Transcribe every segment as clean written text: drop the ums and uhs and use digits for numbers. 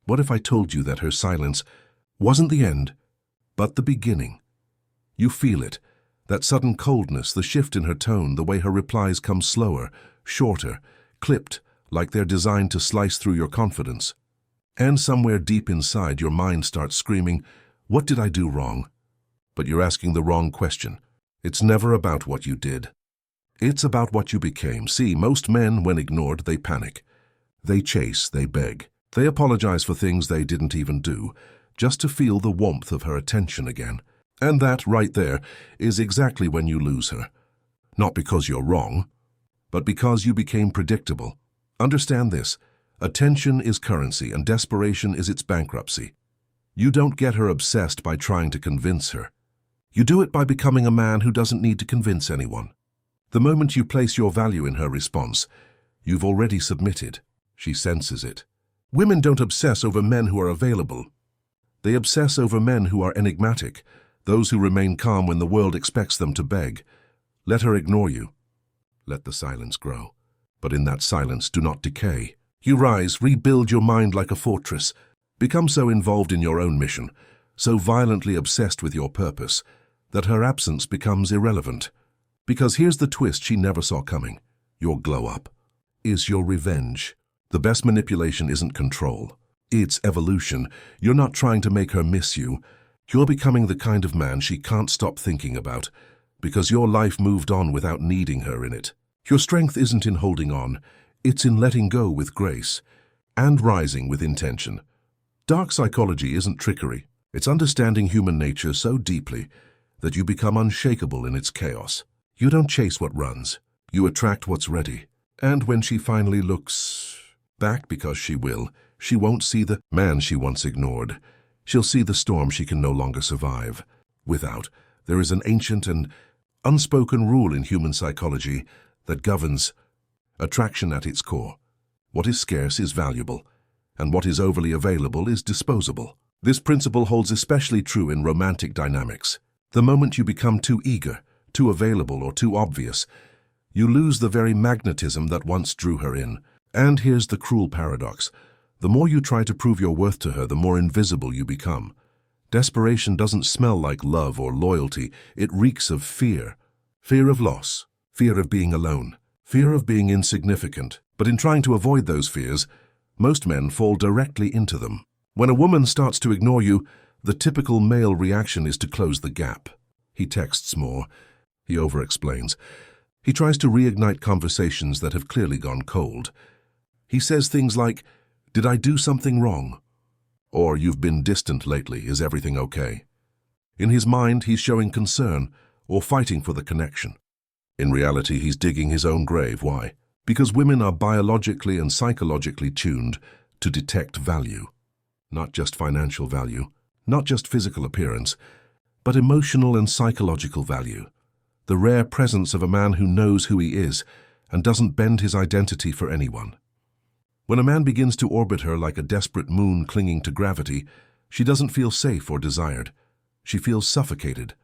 What if I told you that her silence wasn't the end, but the beginning? You feel it, that sudden coldness, the shift in her tone, the way her replies come slower, shorter, clipped, like they're designed to slice through your confidence. And somewhere deep inside, your mind starts screaming, "What did I do wrong?" But you're asking the wrong question. It's never about what you did. It's about what you became. See, most men, when ignored, they panic. They chase, they beg. They apologize for things they didn't even do, just to feel the warmth of her attention again. And that, right there, is exactly when you lose her. Not because you're wrong, but because you became predictable. Understand this. Attention is currency, and desperation is its bankruptcy. You don't get her obsessed by trying to convince her. You do it by becoming a man who doesn't need to convince anyone. The moment you place your value in her response, you've already submitted. She senses it. Women don't obsess over men who are available. They obsess over men who are enigmatic, those who remain calm when the world expects them to beg. Let her ignore you. Let the silence grow. But in that silence, do not decay. You rise, rebuild your mind like a fortress. Become so involved in your own mission, so violently obsessed with your purpose, that her absence becomes irrelevant. Because here's the twist she never saw coming. Your glow-up is your revenge. The best manipulation isn't control. It's evolution. You're not trying to make her miss you. You're becoming the kind of man she can't stop thinking about, because your life moved on without needing her in it. Your strength isn't in holding on. It's in letting go with grace and rising with intention. Dark psychology isn't trickery. It's understanding human nature so deeply that you become unshakable in its chaos. You don't chase what runs. You attract what's ready. And when she finally looks back, because she will, she won't see the man she once ignored. She'll see the storm she can no longer survive. Without, there is an ancient and unspoken rule in human psychology that governs attraction at its core. What is scarce is valuable, and what is overly available is disposable. This principle holds especially true in romantic dynamics. The moment you become too eager, too available, or too obvious, you lose the very magnetism that once drew her in. And here's the cruel paradox. The more you try to prove your worth to her, the more invisible you become. Desperation doesn't smell like love or loyalty. It reeks of fear. Fear of loss. Fear of being alone. Fear of being insignificant. But in trying to avoid those fears, most men fall directly into them. When a woman starts to ignore you, the typical male reaction is to close the gap. He texts more. He over-explains. He tries to reignite conversations that have clearly gone cold. He says things like, "Did I do something wrong?" Or, "You've been distant lately, is everything okay?" In his mind, he's showing concern or fighting for the connection. In reality, he's digging his own grave. Why? Because women are biologically and psychologically tuned to detect value. Not just financial value, not just physical appearance, but emotional and psychological value. The rare presence of a man who knows who he is and doesn't bend his identity for anyone. When a man begins to orbit her like a desperate moon clinging to gravity, she doesn't feel safe or desired. She feels suffocated.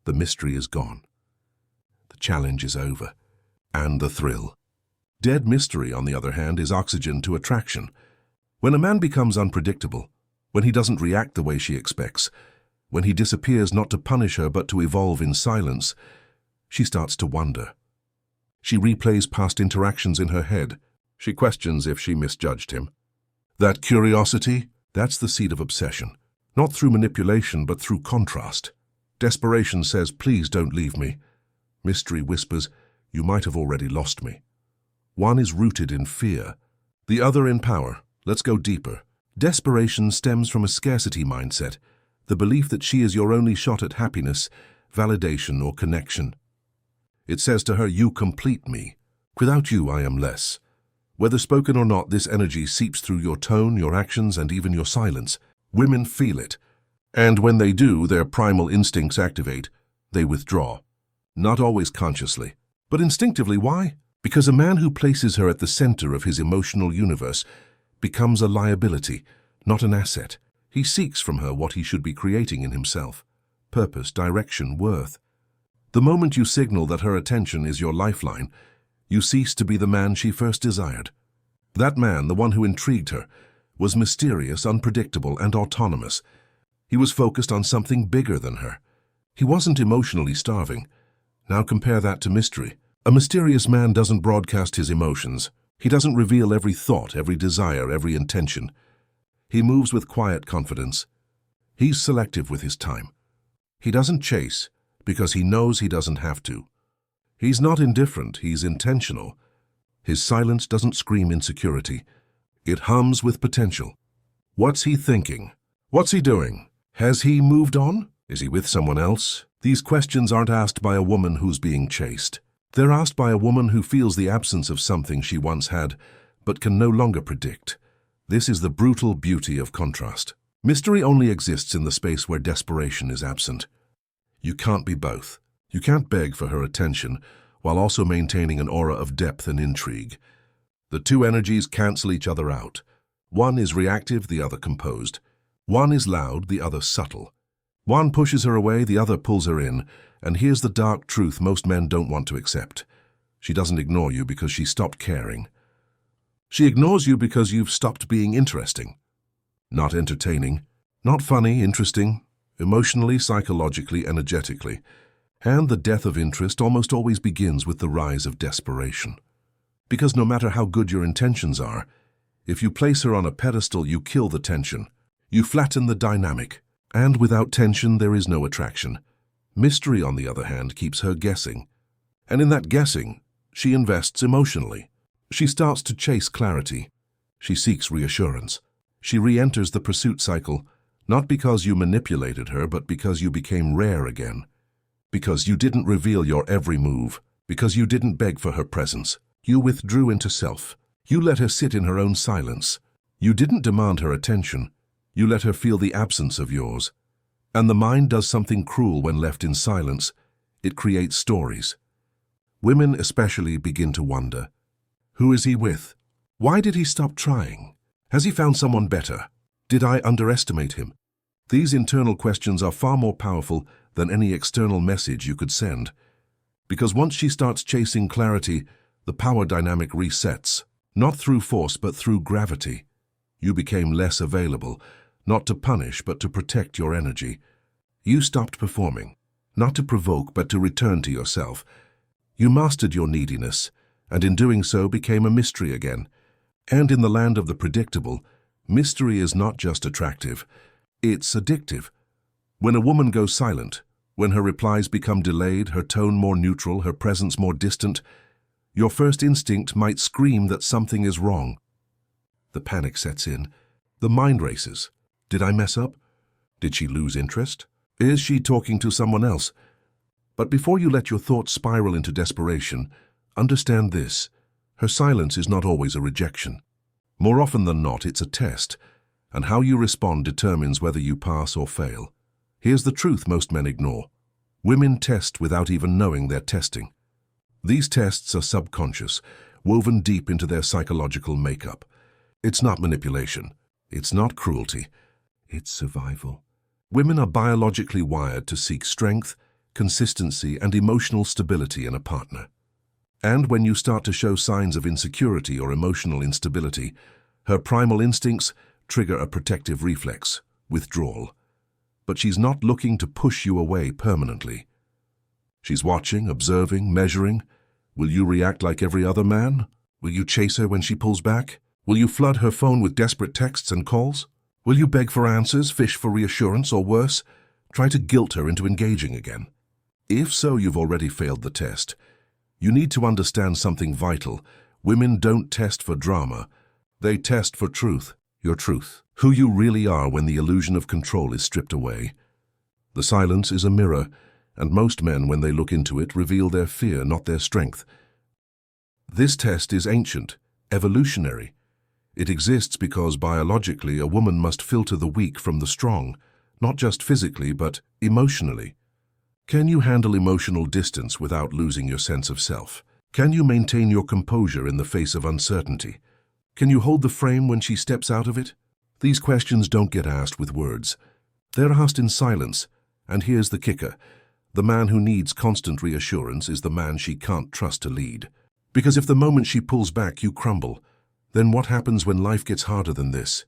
The mystery is gone. The challenge is over. And the thrill. Dead mystery, on the other hand, is oxygen to attraction. When a man becomes unpredictable, when he doesn't react the way she expects, when he disappears not to punish her but to evolve in silence, she starts to wonder. She replays past interactions in her head. She questions if she misjudged him. That curiosity, that's the seed of obsession. Not through manipulation, but through contrast. Desperation says, "Please don't leave me." Mystery whispers, "You might have already lost me." One is rooted in fear, the other in power. Let's go deeper. Desperation stems from a scarcity mindset, the belief that she is your only shot at happiness, validation, or connection. It says to her, "You complete me. Without you, I am less." Whether spoken or not, this energy seeps through your tone, your actions, and even your silence. Women feel it. And when they do, their primal instincts activate. They withdraw. Not always consciously, but instinctively. Why? Because a man who places her at the center of his emotional universe becomes a liability, not an asset. He seeks from her what he should be creating in himself: purpose, direction, worth. The moment you signal that her attention is your lifeline, you cease to be the man she first desired. That man, the one who intrigued her, was mysterious, unpredictable, and autonomous. He was focused on something bigger than her. He wasn't emotionally starving. Now compare that to mystery. A mysterious man doesn't broadcast his emotions. He doesn't reveal every thought, every desire, every intention. He moves with quiet confidence. He's selective with his time. He doesn't chase because he knows he doesn't have to. He's not indifferent, he's intentional. His silence doesn't scream insecurity. It hums with potential. What's he thinking? What's he doing? Has he moved on? Is he with someone else? These questions aren't asked by a woman who's being chased. They're asked by a woman who feels the absence of something she once had, but can no longer predict. This is the brutal beauty of contrast. Mystery only exists in the space where desperation is absent. You can't be both. You can't beg for her attention while also maintaining an aura of depth and intrigue. The two energies cancel each other out. One is reactive, the other composed. One is loud, the other subtle. One pushes her away, the other pulls her in. And here's the dark truth most men don't want to accept. She doesn't ignore you because she stopped caring. She ignores you because you've stopped being interesting. Not entertaining, not funny, interesting, emotionally, psychologically, energetically. And the death of interest almost always begins with the rise of desperation. Because no matter how good your intentions are, if you place her on a pedestal, you kill the tension. You flatten the dynamic. And without tension, there is no attraction. Mystery, on the other hand, keeps her guessing. And in that guessing, she invests emotionally. She starts to chase clarity. She seeks reassurance. She re-enters the pursuit cycle, not because you manipulated her, but because you became rare again. Because you didn't reveal your every move. Because you didn't beg for her presence. You withdrew into self. You let her sit in her own silence. You didn't demand her attention. You let her feel the absence of yours. And the mind does something cruel when left in silence. It creates stories. Women especially begin to wonder. Who is he with? Why did he stop trying? Has he found someone better? Did I underestimate him? These internal questions are far more powerful than any external message you could send. Because once she starts chasing clarity, the power dynamic resets. Not through force, but through gravity. You became less available, not to punish, but to protect your energy. You stopped performing, not to provoke, but to return to yourself. You mastered your neediness, and in doing so became a mystery again. And in the land of the predictable, mystery is not just attractive, it's addictive. When a woman goes silent, when her replies become delayed, her tone more neutral, her presence more distant, your first instinct might scream that something is wrong. The panic sets in. The mind races. Did I mess up? Did she lose interest? Is she talking to someone else? But before you let your thoughts spiral into desperation, understand this. Her silence is not always a rejection. More often than not, it's a test, and how you respond determines whether you pass or fail. Here's the truth most men ignore. Women test without even knowing they're testing. These tests are subconscious, woven deep into their psychological makeup. It's not manipulation. It's not cruelty. It's survival. Women are biologically wired to seek strength, consistency, and emotional stability in a partner. And when you start to show signs of insecurity or emotional instability, her primal instincts trigger a protective reflex, withdrawal. But she's not looking to push you away permanently. She's watching, observing, measuring. Will you react like every other man? Will you chase her when she pulls back? Will you flood her phone with desperate texts and calls? Will you beg for answers, fish for reassurance, or worse, try to guilt her into engaging again? If so, you've already failed the test. You need to understand something vital. Women don't test for drama. They test for truth, your truth, who you really are when the illusion of control is stripped away. The silence is a mirror, and most men, when they look into it, reveal their fear, not their strength. This test is ancient, evolutionary. It exists because biologically a woman must filter the weak from the strong, not just physically, but emotionally. Can you handle emotional distance without losing your sense of self? Can you maintain your composure in the face of uncertainty? Can you hold the frame when she steps out of it? These questions don't get asked with words. They're asked in silence. And here's the kicker. The man who needs constant reassurance is the man she can't trust to lead. Because if the moment she pulls back you crumble, then what happens when life gets harder than this?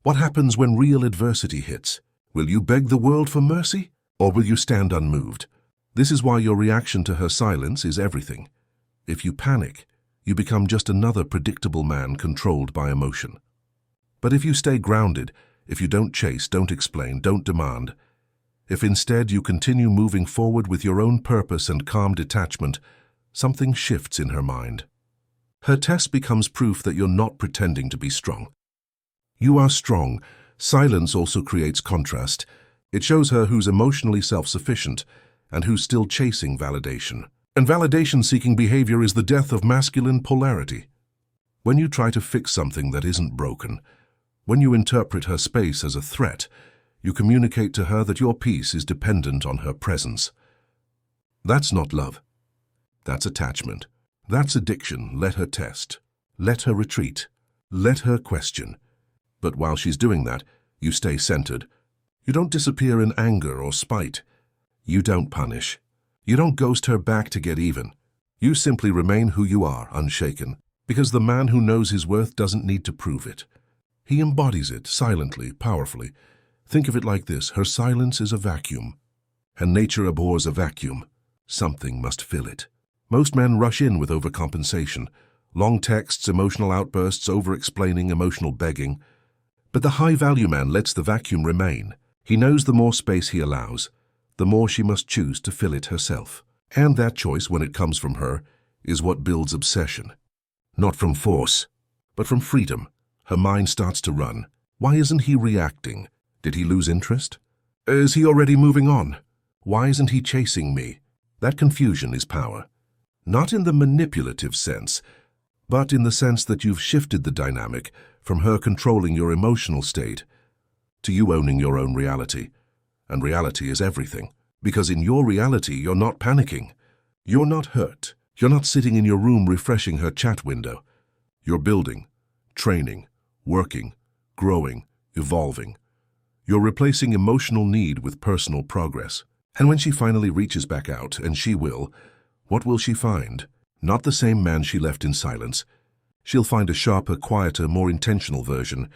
What happens when real adversity hits? Will you beg the world for mercy, or will you stand unmoved? This is why your reaction to her silence is everything. If you panic, you become just another predictable man controlled by emotion. But if you stay grounded, if you don't chase, don't explain, don't demand, if instead you continue moving forward with your own purpose and calm detachment, something shifts in her mind. Her test becomes proof that you're not pretending to be strong. You are strong. Silence also creates contrast. It shows her who's emotionally self-sufficient and who's still chasing validation. And validation-seeking behavior is the death of masculine polarity. When you try to fix something that isn't broken, when you interpret her space as a threat, you communicate to her that your peace is dependent on her presence. That's not love. That's attachment. That's addiction. Let her test. Let her retreat. Let her question. But while she's doing that, you stay centered. You don't disappear in anger or spite. You don't punish. You don't ghost her back to get even. You simply remain who you are, unshaken, because the man who knows his worth doesn't need to prove it. He embodies it silently, powerfully. Think of it like this: her silence is a vacuum, and nature abhors a vacuum. Something must fill it. Most men rush in with overcompensation, long texts, emotional outbursts, over-explaining, emotional begging. But the high-value man lets the vacuum remain. He knows the more space he allows, the more she must choose to fill it herself. And that choice, when it comes from her, is what builds obsession. Not from force, but from freedom. Her mind starts to run. Why isn't he reacting? Did he lose interest? Is he already moving on? Why isn't he chasing me? That confusion is power. Not in the manipulative sense, but in the sense that you've shifted the dynamic from her controlling your emotional state to you owning your own reality. And reality is everything, because in your reality you're not panicking. You're not hurt. You're not sitting in your room refreshing her chat window. You're building, training, working, growing, evolving. You're replacing emotional need with personal progress. And when she finally reaches back out, and she will, what will she find? Not the same man she left in silence. She'll find a sharper, quieter, more intentional version,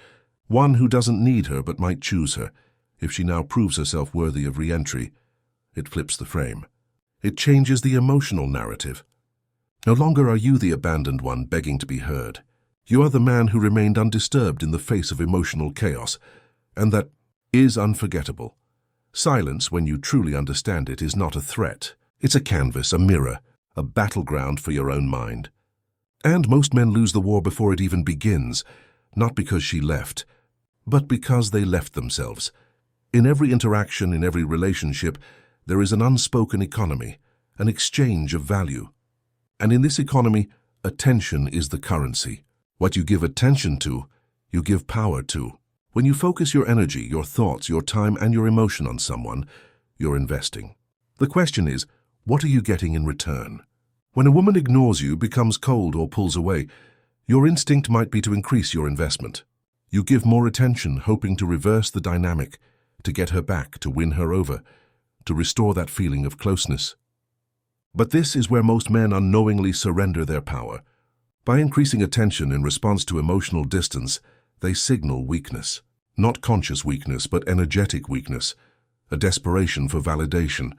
one who doesn't need her but might choose her. If she now proves herself worthy of re-entry, it flips the frame. It changes the emotional narrative. No longer are you the abandoned one begging to be heard. You are the man who remained undisturbed in the face of emotional chaos, and that is unforgettable. Silence, when you truly understand it, is not a threat. It's a canvas, a mirror, a battleground for your own mind. And most men lose the war before it even begins, not because she left, but because they left themselves. In every interaction, in every relationship, there is an unspoken economy, an exchange of value. And in this economy, attention is the currency. What you give attention to, you give power to. When you focus your energy, your thoughts, your time, and your emotion on someone, you're investing. The question is, what are you getting in return? When a woman ignores you, becomes cold, or pulls away, your instinct might be to increase your investment. You give more attention, hoping to reverse the dynamic, to get her back, to win her over, to restore that feeling of closeness. But this is where most men unknowingly surrender their power. By increasing attention in response to emotional distance, they signal weakness. Not conscious weakness, but energetic weakness, a desperation for validation.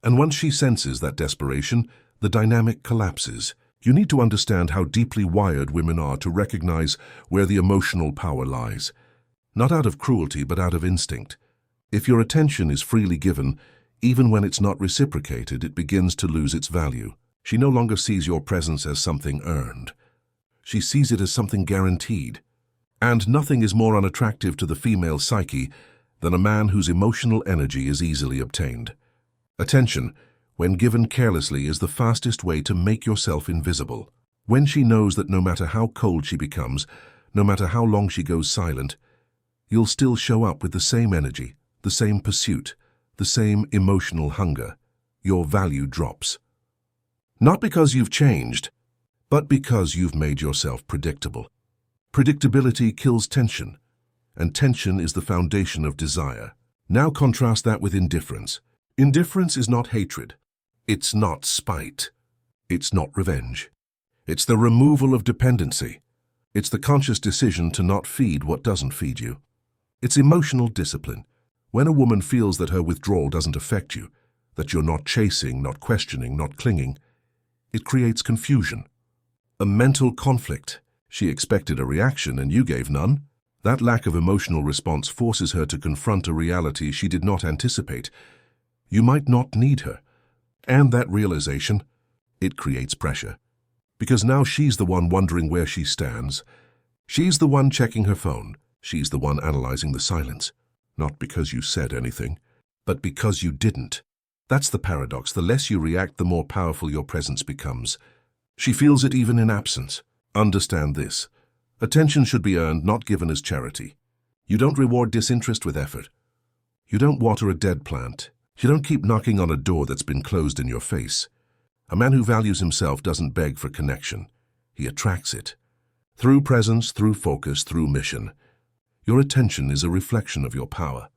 And once she senses that desperation, the dynamic collapses. You need to understand how deeply wired women are to recognize where the emotional power lies. Not out of cruelty, but out of instinct. If your attention is freely given, even when it's not reciprocated, it begins to lose its value. She no longer sees your presence as something earned. She sees it as something guaranteed. And nothing is more unattractive to the female psyche than a man whose emotional energy is easily obtained. Attention, when given carelessly, is the fastest way to make yourself invisible. When she knows that no matter how cold she becomes, no matter how long she goes silent, you'll still show up with the same energy, the same pursuit, the same emotional hunger, your value drops. Not because you've changed, but because you've made yourself predictable. Predictability kills tension, and tension is the foundation of desire. Now contrast that with indifference. Indifference is not hatred. It's not spite. It's not revenge. It's the removal of dependency. It's the conscious decision to not feed what doesn't feed you. It's emotional discipline. When a woman feels that her withdrawal doesn't affect you, that you're not chasing, not questioning, not clinging, it creates confusion. A mental conflict. She expected a reaction and you gave none. That lack of emotional response forces her to confront a reality she did not anticipate. You might not need her. And that realization, it creates pressure. Because now she's the one wondering where she stands. She's the one checking her phone. She's the one analyzing the silence. Not because you said anything, but because you didn't. That's the paradox. The less you react, the more powerful your presence becomes. She feels it even in absence. Understand this. Attention should be earned, not given as charity. You don't reward disinterest with effort. You don't water a dead plant. You don't keep knocking on a door that's been closed in your face. A man who values himself doesn't beg for connection. He attracts it. Through presence, through focus, through mission. Your attention is a reflection of your power.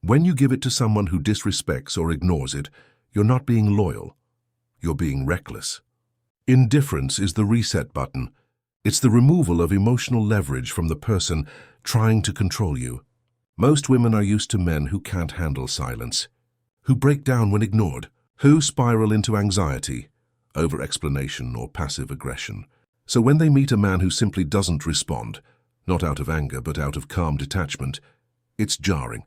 When you give it to someone who disrespects or ignores it, you're not being loyal. You're being reckless. Indifference is the reset button. It's the removal of emotional leverage from the person trying to control you. Most women are used to men who can't handle silence, who break down when ignored, who spiral into anxiety, over-explanation, or passive aggression. So when they meet a man who simply doesn't respond, not out of anger but out of calm detachment, it's jarring.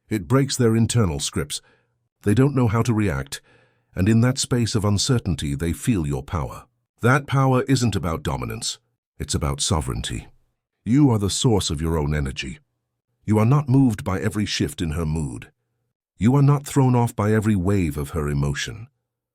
It breaks their internal scripts. They don't know how to react, and in that space of uncertainty they feel your power. That power isn't about dominance, it's about sovereignty. You are the source of your own energy. You are not moved by every shift in her mood. You are not thrown off by every wave of her emotion.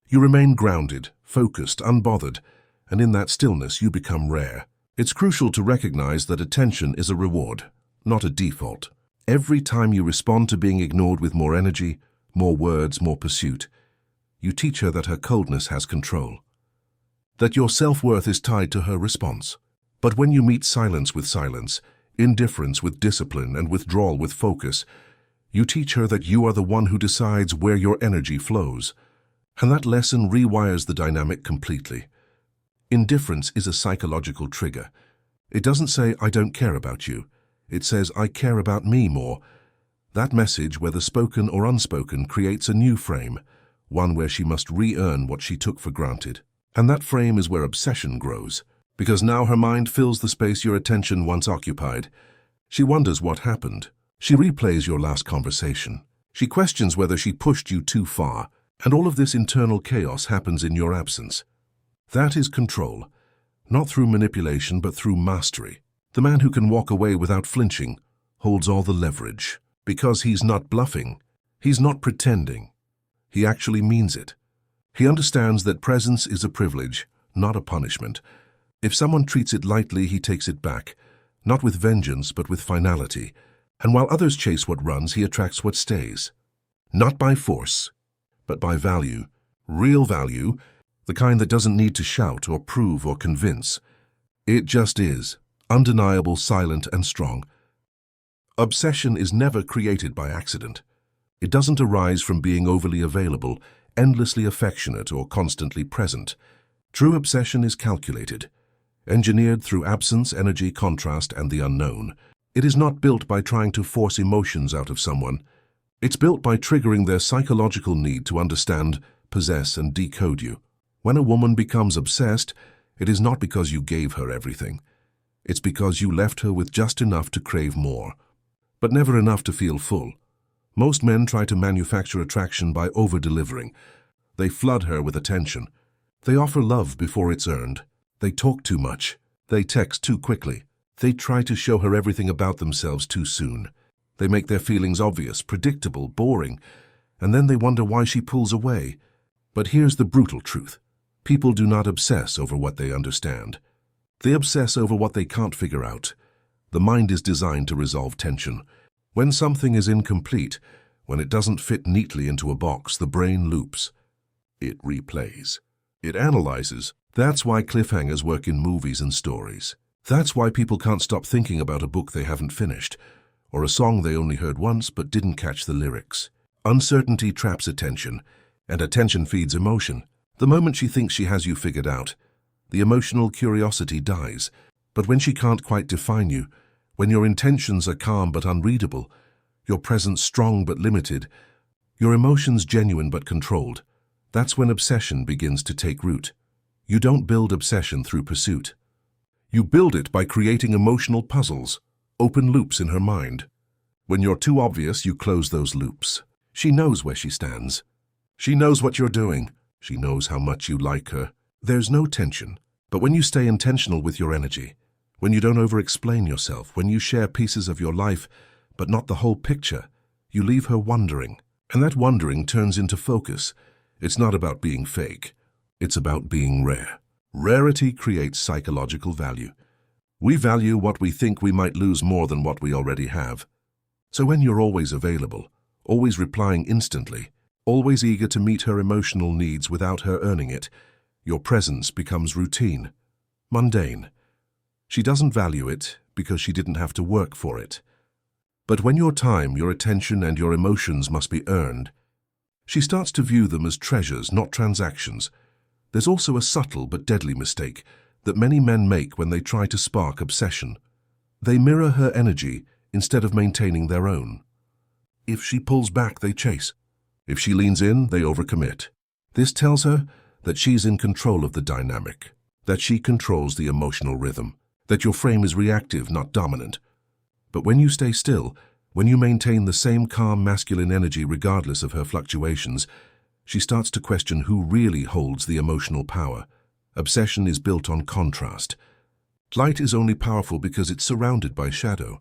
You remain grounded, focused, unbothered, and in that stillness you become rare. It's crucial to recognize that attention is a reward, not a default. Every time you respond to being ignored with more energy, more words, more pursuit, you teach her that her coldness has control, that your self-worth is tied to her response. But when you meet silence with silence, indifference with discipline, and withdrawal with focus, you teach her that you are the one who decides where your energy flows. And that lesson rewires the dynamic completely. Indifference is a psychological trigger. It doesn't say, "I don't care about you." It says, "I care about me more." That message, whether spoken or unspoken, creates a new frame, one where she must re-earn what she took for granted. And that frame is where obsession grows, because now her mind fills the space your attention once occupied. She wonders what happened. She replays your last conversation. She questions whether she pushed you too far, and all of this internal chaos happens in your absence. That is control, not through manipulation but through mastery. The man who can walk away without flinching holds all the leverage, because he's not bluffing. He's not pretending. He actually means it. He understands that presence is a privilege, not a punishment. If someone treats it lightly, he takes it back, not with vengeance but with finality. And while others chase what runs, he attracts what stays. Not by force, but by value. Real value, the kind that doesn't need to shout or prove or convince. It just is, undeniable, silent, and strong. Obsession is never created by accident. It doesn't arise from being overly available, endlessly affectionate, or constantly present. True obsession is calculated, engineered through absence, energy, contrast, and the unknown. It is not built by trying to force emotions out of someone. It's built by triggering their psychological need to understand, possess, and decode you. When a woman becomes obsessed, it is not because you gave her everything. It's because you left her with just enough to crave more, but never enough to feel full. Most men try to manufacture attraction by over-delivering. They flood her with attention. They offer love before it's earned. They talk too much. They text too quickly. They try to show her everything about themselves too soon. They make their feelings obvious, predictable, boring, and then they wonder why she pulls away. But here's the brutal truth. People do not obsess over what they understand. They obsess over what they can't figure out. The mind is designed to resolve tension. When something is incomplete, when it doesn't fit neatly into a box, the brain loops. It replays. It analyzes. That's why cliffhangers work in movies and stories. That's why people can't stop thinking about a book they haven't finished, or a song they only heard once but didn't catch the lyrics. Uncertainty traps attention, and attention feeds emotion. The moment she thinks she has you figured out, the emotional curiosity dies. But when she can't quite define you, When your intentions are calm but unreadable, your presence strong but limited, your emotions genuine but controlled, that's when obsession begins to take root. You don't build obsession through pursuit. You build it by creating emotional puzzles, open loops in her mind. When you're too obvious, you close those loops. She knows where she stands. She knows what you're doing. She knows how much you like her. There's no tension. But when you stay intentional with your energy, when you don't over-explain yourself, when you share pieces of your life, but not the whole picture, you leave her wondering. And that wondering turns into focus. It's not about being fake. It's about being rare. Rarity creates psychological value. We value what we think we might lose more than what we already have. So when you're always available, always replying instantly, always eager to meet her emotional needs without her earning it, your presence becomes routine, mundane. She doesn't value it because she didn't have to work for it. But when your time, your attention, and your emotions must be earned, she starts to view them as treasures, not transactions. There's also a subtle but deadly mistake that many men make when they try to spark obsession. They mirror her energy instead of maintaining their own. If she pulls back, they chase. If she leans in, they overcommit. This tells her that she's in control of the dynamic, that she controls the emotional rhythm, that your frame is reactive, not dominant. But when you stay still, when you maintain the same calm masculine energy regardless of her fluctuations, she starts to question who really holds the emotional power. Obsession is built on contrast. Light is only powerful because it's surrounded by shadow.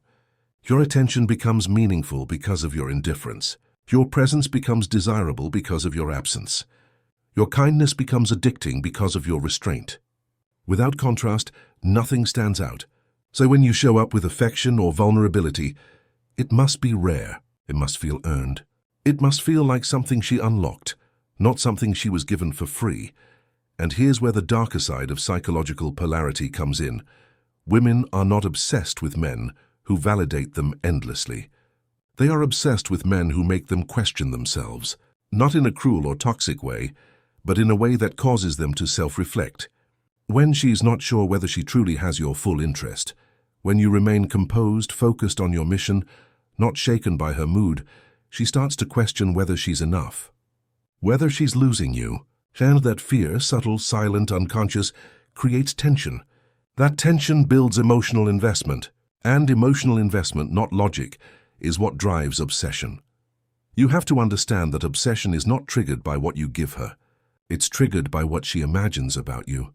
Your attention becomes meaningful because of your indifference. Your presence becomes desirable because of your absence. Your kindness becomes addicting because of your restraint. Without contrast, nothing stands out. So when you show up with affection or vulnerability, it must be rare. It must feel earned. It must feel like something she unlocked, not something she was given for free. And here's where the darker side of psychological polarity comes in. Women are not obsessed with men who validate them endlessly. They are obsessed with men who make them question themselves, not in a cruel or toxic way, but in a way that causes them to self-reflect. When she's not sure whether she truly has your full interest, when you remain composed, focused on your mission, not shaken by her mood, she starts to question whether she's enough, whether she's losing you. And that fear, subtle, silent, unconscious, creates tension. That tension builds emotional investment, and emotional investment, not logic, is what drives obsession. You have to understand that obsession is not triggered by what you give her. It's triggered by what she imagines about you.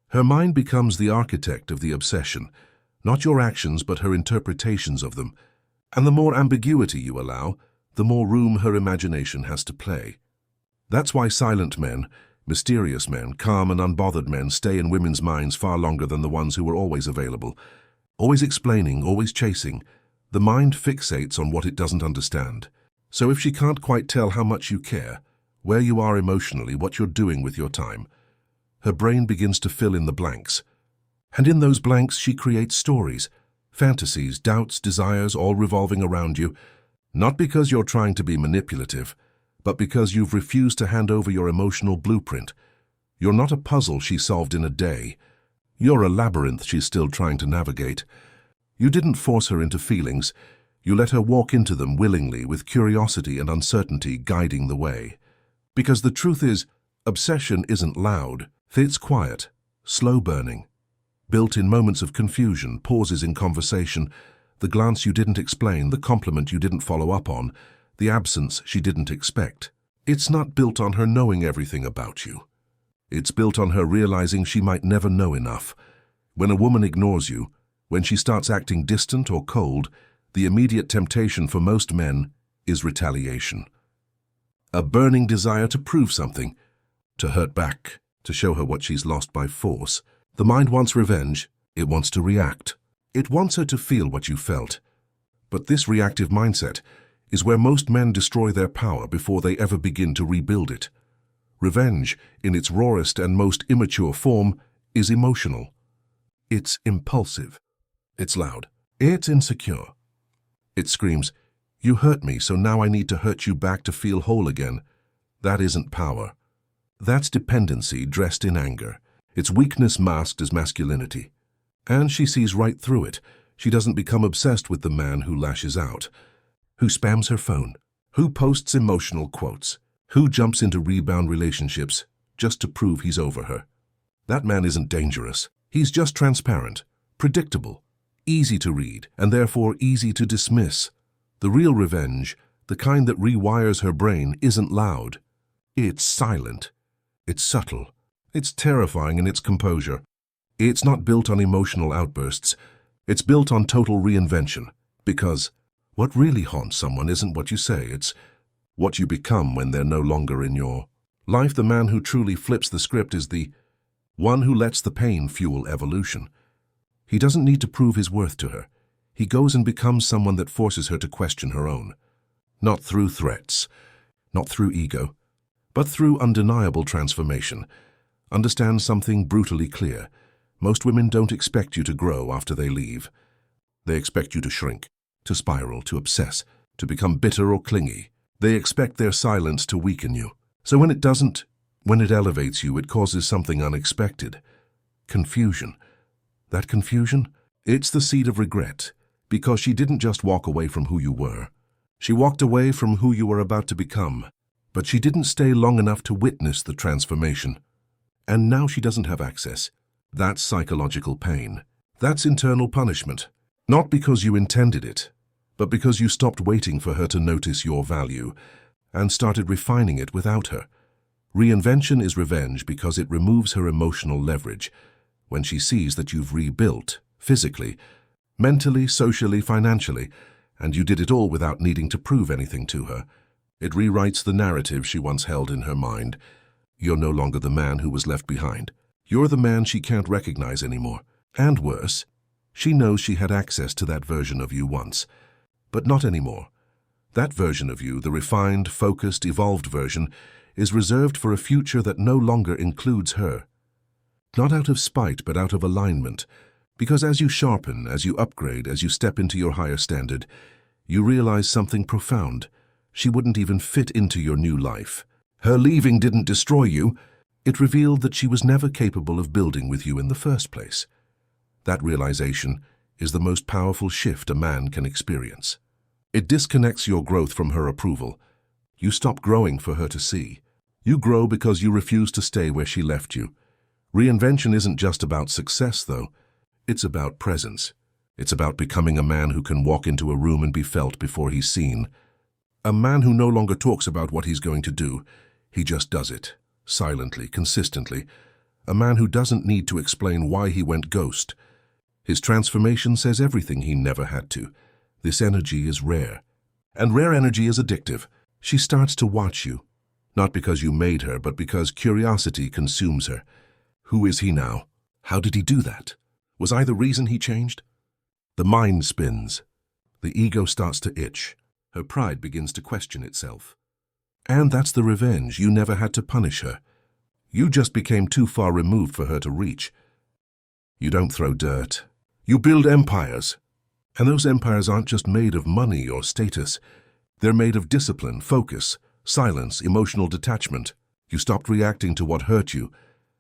Her mind becomes the architect of the obsession, not your actions but her interpretations of them. And the more ambiguity you allow, the more room her imagination has to play. That's why silent men, mysterious men, calm and unbothered men stay in women's minds far longer than the ones who are always available. Always explaining, always chasing. The mind fixates on what it doesn't understand. So if she can't quite tell how much you care, where you are emotionally, what you're doing with your time, her brain begins to fill in the blanks. And in those blanks she creates stories, fantasies, doubts, desires, all revolving around you, not because you're trying to be manipulative, but because you've refused to hand over your emotional blueprint. You're not a puzzle she solved in a day. You're a labyrinth she's still trying to navigate. You didn't force her into feelings. You let her walk into them willingly, with curiosity and uncertainty guiding the way. Because the truth is, obsession isn't loud. It's quiet, slow-burning, built in moments of confusion, pauses in conversation, the glance you didn't explain, the compliment you didn't follow up on, the absence she didn't expect. It's not built on her knowing everything about you. It's built on her realizing she might never know enough. When a woman ignores you, when she starts acting distant or cold, the immediate temptation for most men is retaliation. A burning desire to prove something, to hurt back, to show her what she's lost by force. The mind wants revenge. It wants to react. It wants her to feel what you felt. But this reactive mindset is where most men destroy their power before they ever begin to rebuild it. Revenge, in its rawest and most immature form, is emotional. It's impulsive. It's loud. It's insecure. It screams, "You hurt me, so now I need to hurt you back to feel whole again." That isn't power. That's dependency dressed in anger. It's weakness masked as masculinity. And she sees right through it. She doesn't become obsessed with the man who lashes out, who spams her phone, who posts emotional quotes, who jumps into rebound relationships just to prove he's over her. That man isn't dangerous. He's just transparent, predictable, easy to read, and therefore easy to dismiss. The real revenge, the kind that rewires her brain, isn't loud. It's silent. It's subtle. It's terrifying in its composure. It's not built on emotional outbursts. It's built on total reinvention. Because what really haunts someone isn't what you say, it's what you become when they're no longer in your life. The man who truly flips the script is the one who lets the pain fuel evolution. He doesn't need to prove his worth to her. He goes and becomes someone that forces her to question her own. Not through threats, not through ego, but through undeniable transformation. Understand something brutally clear. Most women don't expect you to grow after they leave. They expect you to shrink, to spiral, to obsess, to become bitter or clingy. They expect their silence to weaken you. So when it doesn't, when it elevates you, it causes something unexpected. Confusion. That confusion? It's the seed of regret, because she didn't just walk away from who you were. She walked away from who you were about to become, but she didn't stay long enough to witness the transformation. And now she doesn't have access. That's psychological pain. That's internal punishment. Not because you intended it, but because you stopped waiting for her to notice your value and started refining it without her. Reinvention is revenge because it removes her emotional leverage. When she sees that you've rebuilt, physically, mentally, socially, financially, and you did it all without needing to prove anything to her, it rewrites the narrative she once held in her mind. You're no longer the man who was left behind. You're the man she can't recognize anymore. And worse, she knows she had access to that version of you once, but not anymore. That version of you, the refined, focused, evolved version, is reserved for a future that no longer includes her. Not out of spite, but out of alignment. Because as you sharpen, as you upgrade, as you step into your higher standard, you realize something profound. She wouldn't even fit into your new life. Her leaving didn't destroy you. It revealed that she was never capable of building with you in the first place. That realization is the most powerful shift a man can experience. It disconnects your growth from her approval. You stop growing for her to see. You grow because you refuse to stay where she left you. Reinvention isn't just about success, though. It's about presence. It's about becoming a man who can walk into a room and be felt before he's seen. A man who no longer talks about what he's going to do. He just does it, silently, consistently. A man who doesn't need to explain why he went ghost. His transformation says everything he never had to. This energy is rare. And rare energy is addictive. She starts to watch you. Not because you made her, but because curiosity consumes her. Who is he now? How did he do that? Was I the reason he changed? The mind spins. The ego starts to itch. Her pride begins to question itself. And that's the revenge. You never had to punish her. You just became too far removed for her to reach. You don't throw dirt. You build empires. And those empires aren't just made of money or status. They're made of discipline, focus, silence, emotional detachment. You stopped reacting to what hurt you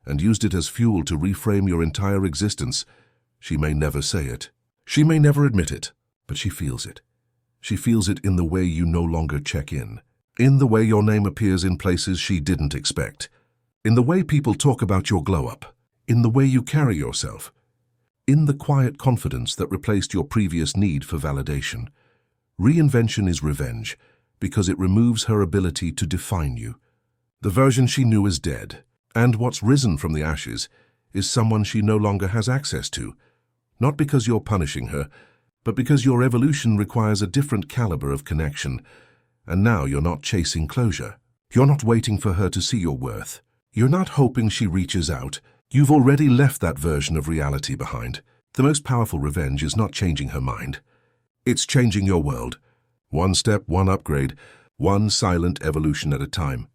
and used it as fuel to reframe your entire existence. She may never say it. She may never admit it, but she feels it. She feels it in the way you no longer check in the way your name appears in places she didn't expect, in the way people talk about your glow-up, in the way you carry yourself, in the quiet confidence that replaced your previous need for validation. Reinvention is revenge because it removes her ability to define you. The version she knew is dead, and what's risen from the ashes is someone she no longer has access to, not because you're punishing her, but because your evolution requires a different caliber of connection. And now you're not chasing closure. You're not waiting for her to see your worth. You're not hoping she reaches out. You've already left that version of reality behind. The most powerful revenge is not changing her mind. It's changing your world. One step, one upgrade, one silent evolution at a time.